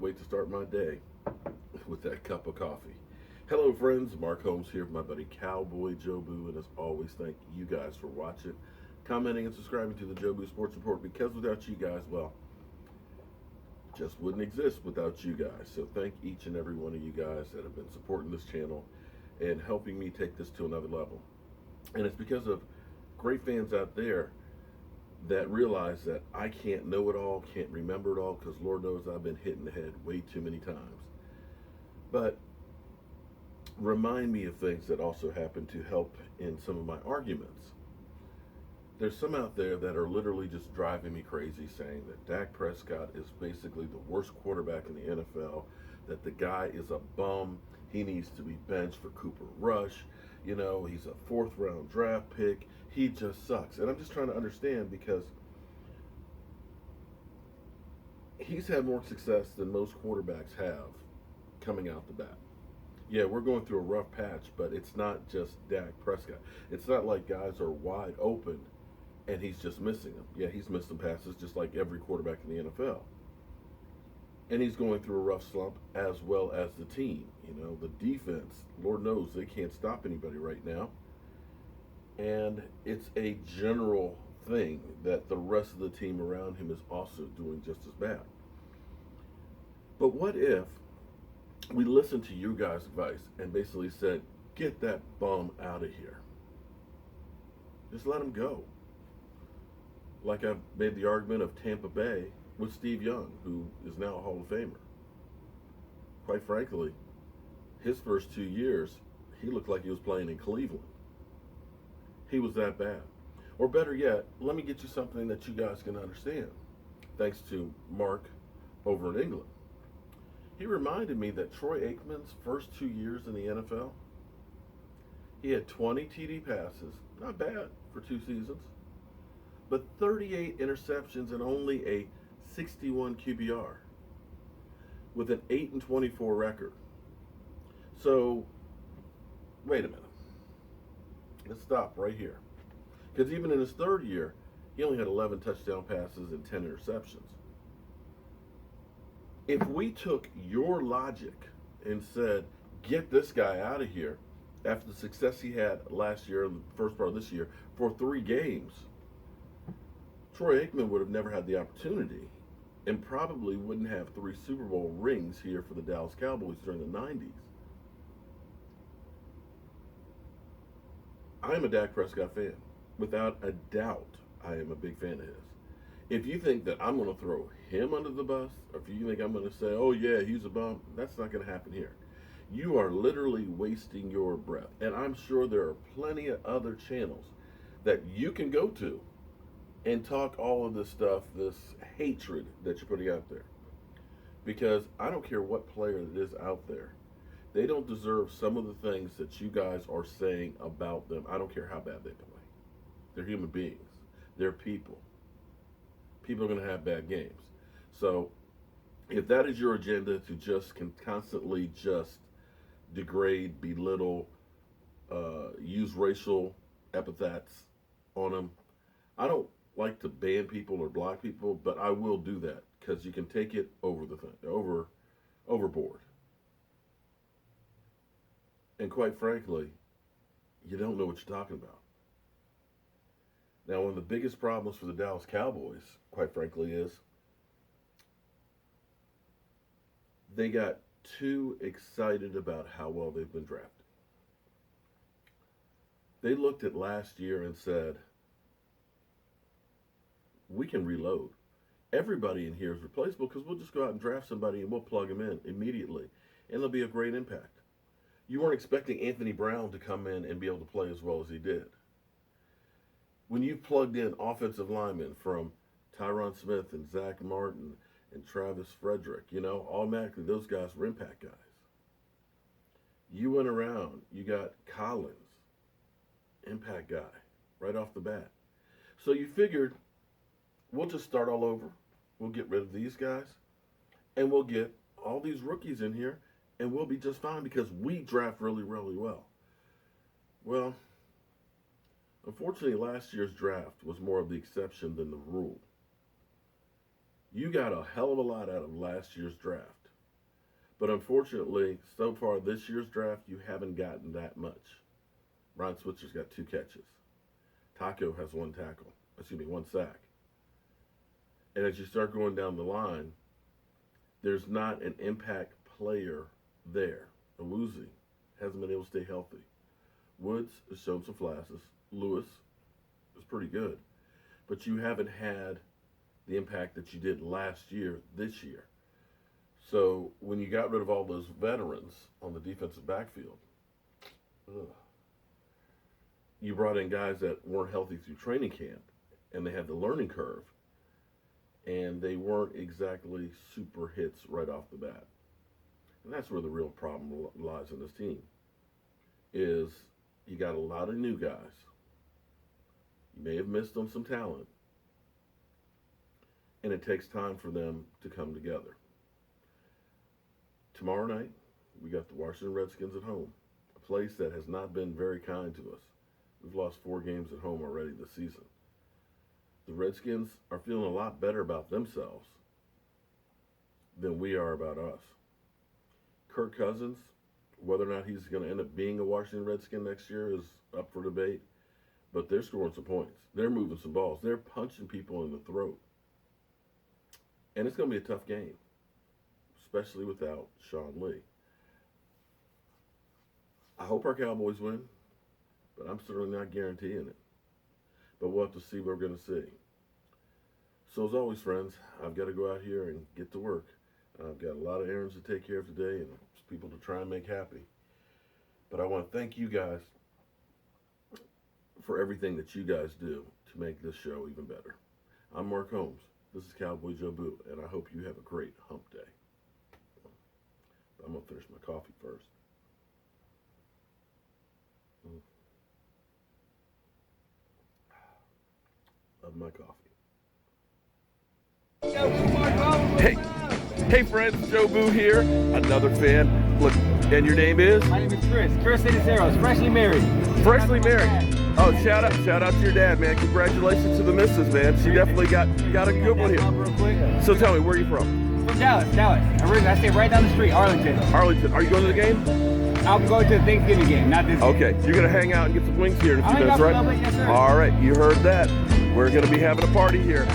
wait to start my day with that cup of coffee. Hello, friends. Mark Holmes here with my buddy Cowboy Jobu, and as always, thank you guys for watching, commenting, and subscribing to the Jobu Sports Report. Because without you guys, well, just wouldn't exist without you guys. So thank each and every one of you guys that have been supporting this channel and helping me take this to another level. And it's because of great fans out there that realize that I can't know it all, can't remember it all, because Lord knows I've been hit in the head way too many times. But remind me of things that also happen to help in some of my arguments. There's some out there that are literally just driving me crazy saying that Dak Prescott is basically the worst quarterback in the NFL, that the guy is a bum, he needs to be benched for Cooper Rush, he's a fourth round draft pick, he just sucks. And I'm just trying to understand, because he's had more success than most quarterbacks have coming out the bat. Yeah, we're going through a rough patch, but it's not just Dak Prescott. It's not like guys are wide open and he's just missing them. Yeah, he's missed some passes just like every quarterback in the NFL. And he's going through a rough slump, as well as the team. The defense, Lord knows they can't stop anybody right now. And it's a general thing that the rest of the team around him is also doing just as bad. But what if we listened to you guys' advice and basically said, get that bum out of here? Just let him go. Like I've made the argument of Tampa Bay with Steve Young, who is now a Hall of Famer. Quite frankly, his first 2 years, he looked like he was playing in Cleveland. He was that bad. Or better yet, let me get you something that you guys can understand. Thanks to Mark over in England. He reminded me that Troy Aikman's first 2 years in the NFL, he had 20 TD passes, not bad for 2 seasons, but 38 interceptions and only a 61 QBR with an 8-24 record. So, wait a minute. Let's stop right here. Because even in his third year, he only had 11 touchdown passes and 10 interceptions. If we took your logic and said, get this guy out of here, after the success he had last year, the first part of this year, for 3 games, Troy Aikman would have never had the opportunity and probably wouldn't have 3 Super Bowl rings here for the Dallas Cowboys during the 90s. I am a Dak Prescott fan. Without a doubt, I am a big fan of his. If you think that I'm going to throw him under the bus, or if you think I'm going to say, oh yeah, he's a bum, that's not going to happen here. You are literally wasting your breath. And I'm sure there are plenty of other channels that you can go to and talk all of this stuff, this hatred that you're putting out there. Because I don't care what player it is out there, they don't deserve some of the things that you guys are saying about them. I don't care how bad they play. They're human beings. They're people. People are going to have bad games. So if that is your agenda, to just constantly just degrade, belittle, use racial epithets on them, I don't like to ban people or block people, but I will do that because you can take it overboard. And quite frankly, you don't know what you're talking about. Now, one of the biggest problems for the Dallas Cowboys, quite frankly, is they got too excited about how well they've been drafted. They looked at last year and said, we can reload. Everybody in here is replaceable because we'll just go out and draft somebody and we'll plug them in immediately, and they'll be a great impact. You weren't expecting Anthony Brown to come in and be able to play as well as he did. When you plugged in offensive linemen from Tyron Smith and Zach Martin and Travis Frederick, automatically those guys were impact guys. You went around, you got Collins, impact guy, right off the bat. So you figured, we'll just start all over. We'll get rid of these guys, and we'll get all these rookies in here, and we'll be just fine because we draft really, really well. Well, unfortunately, last year's draft was more of the exception than the rule. You got a hell of a lot out of last year's draft. But unfortunately, so far this year's draft, you haven't gotten that much. Brian Switzer's got 2 catches. Taco has 1 tackle. 1 sack. And as you start going down the line, there's not an impact player there. Awuzie hasn't been able to stay healthy. Woods has shown some flashes. Lewis is pretty good. But you haven't had the impact that you did last year, this year. So when you got rid of all those veterans on the defensive backfield, you brought in guys that weren't healthy through training camp, and they had the learning curve, and they weren't exactly super hits right off the bat. And that's where the real problem lies in this team, is you got a lot of new guys. You may have missed on some talent, and it takes time for them to come together. Tomorrow night, we got the Washington Redskins at home, a place that has not been very kind to us. We've lost 4 games at home already this season. The Redskins are feeling a lot better about themselves than we are about us. Kirk Cousins, whether or not he's going to end up being a Washington Redskin next year is up for debate, but they're scoring some points. They're moving some balls. They're punching people in the throat. And it's going to be a tough game, especially without Sean Lee. I hope our Cowboys win, but I'm certainly not guaranteeing it. But we'll have to see what we're going to see. So as always, friends, I've got to go out here and get to work. I've got a lot of errands to take care of today and people to try and make happy. But I want to thank you guys for everything that you guys do to make this show even better. I'm Mark Holmes. This is Cowboy Jobu, and I hope you have a great hump day. I'm going to finish my coffee first. Love my coffee. Hey friends, Jobu here, another fan. Look, and your name is? My name is Chris. Chris Ceros, freshly married. Freshly married. Oh, shout out to your dad, man. Congratulations to the missus, man. She definitely got a good one here. So tell me, where are you from? From Dallas. Originally, I stay right down the street, Arlington. Are you going to the game? I'm going to the Thanksgiving game, not this game. Okay, you're going to hang out and get some wings here in a few minutes, right? Yes, sir. All right, you heard that. We're going to be having a party here.